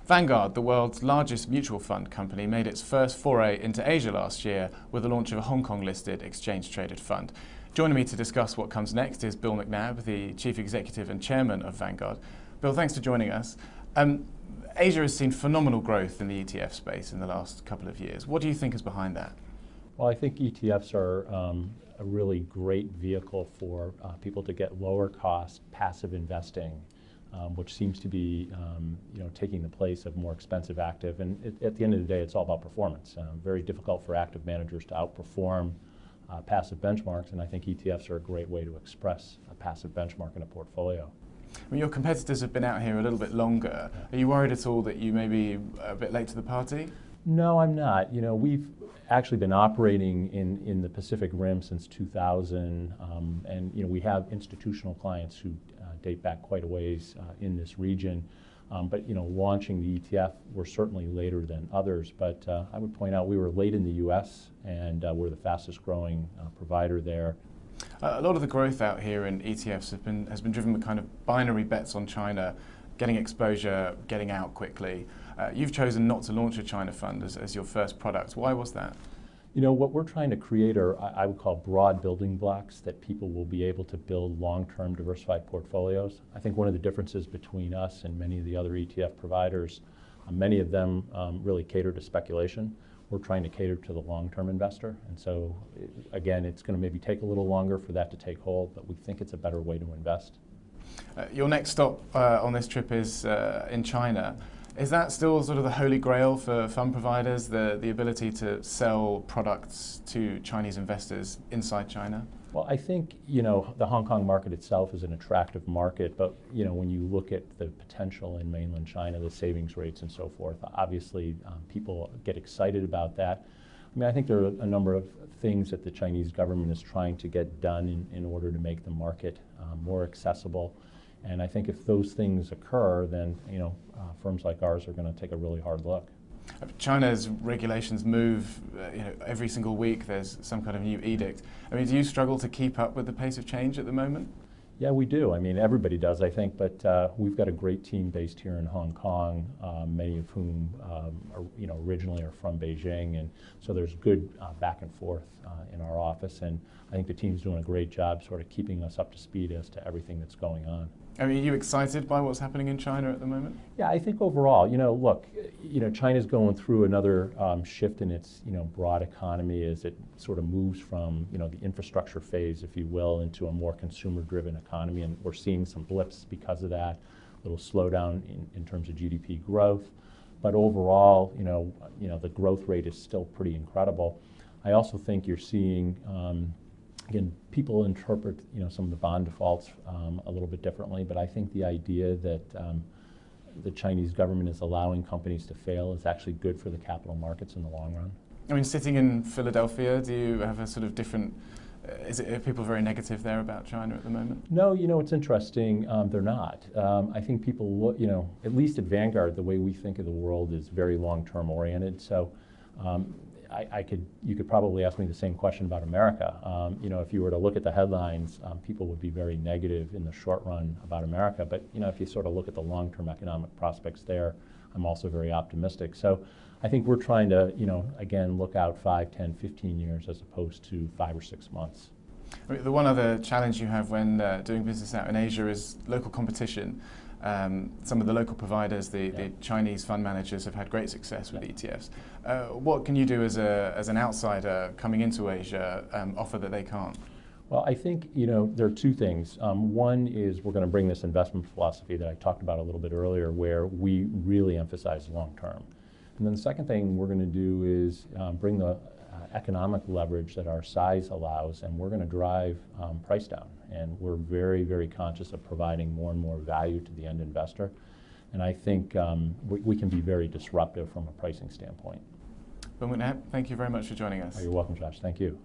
Vanguard, the world's largest mutual fund company, made its first foray into Asia last year with the launch of a Hong Kong-listed exchange-traded fund. Joining me to discuss what comes next is Bill McNabb, the Chief Executive and Chairman of Vanguard. Bill, thanks for joining us. Asia has seen phenomenal growth in the ETF space in the last couple of years. What do you think is behind that? Well, I think ETFs are a really great vehicle for people to get lower cost passive investing, which seems to be taking the place of more expensive active. And at the end of the day, it's all about performance. Very difficult for active managers to outperform passive benchmarks, and I think ETFs are a great way to express a passive benchmark in a portfolio. I mean, your competitors have been out here a little bit longer. Are you worried at all that you may be a bit late to the party? No, I'm not. We've actually been operating in the Pacific Rim since 2000, and we have institutional clients who date back quite a ways in this region. But launching the ETF, we're certainly later than others. But I would point out we were late in the U.S. and we're the fastest growing provider there. A lot of the growth out here in ETFs has been driven by kind of binary bets on China, getting exposure, getting out quickly. You've chosen not to launch a China fund as your first product. Why was that? What we're trying to create are, I would call, broad building blocks that people will be able to build long-term diversified portfolios. I think one of the differences between us and many of the other ETF providers, many of them really cater to speculation. We're trying to cater to the long-term investor. And so, again, it's going to maybe take a little longer for that to take hold, but we think it's a better way to invest. Your next stop on this trip is in China. Is that still sort of the Holy Grail for fund providers, the ability to sell products to Chinese investors inside China? Well, I think, the Hong Kong market itself is an attractive market, but, when you look at the potential in mainland China, the savings rates and so forth, obviously people get excited about that. I mean, I think there are a number of things that the Chinese government is trying to get done in order to make the market more accessible. And I think if those things occur, then firms like ours are going to take a really hard look. China's regulations move every single week. There's some kind of new edict. I mean, do you struggle to keep up with the pace of change at the moment? Yeah, we do. I mean, everybody does, I think, but we've got a great team based here in Hong Kong, many of whom originally are from Beijing, and so there's good back and forth in our office, and I think the team's doing a great job sort of keeping us up to speed as to everything that's going on. I mean, are you excited by what's happening in China at the moment? Yeah, I think overall, look, China's going through another shift in its, broad economy as it sort of moves from, the infrastructure phase, if you will, into a more consumer-driven economy, and we're seeing some blips because of that, a little slowdown in terms of GDP growth, but overall, the growth rate is still pretty incredible. I also think you're seeing again, people interpret some of the bond defaults a little bit differently, but I think the idea that the Chinese government is allowing companies to fail is actually good for the capital markets in the long run. I mean, sitting in Philadelphia, do you have a sort of different, are people very negative there about China at the moment? No, it's interesting, they're not. I think people look, at least at Vanguard, the way we think of the world is very long-term oriented. So you could probably ask me the same question about America. If you were to look at the headlines, people would be very negative in the short run about America. But if you sort of look at the long-term economic prospects there, I'm also very optimistic. So I think we're trying to, again, look out 5, 10, 15 years as opposed to 5 or 6 months. I mean, the one other challenge you have when doing business out in Asia is local competition. Some of the local providers, the Chinese fund managers, have had great success with ETFs. What can you do as an outsider coming into Asia offer that they can't? Well, I think there are two things. One is we're going to bring this investment philosophy that I talked about a little bit earlier, where we really emphasize long term. And then the second thing we're going to do is bring the economic leverage that our size allows, and we're going to drive price down. And we're very, very conscious of providing more and more value to the end investor. And I think we can be very disruptive from a pricing standpoint. Bill McNabb, thank you very much for joining us. You're welcome, Josh. Thank you.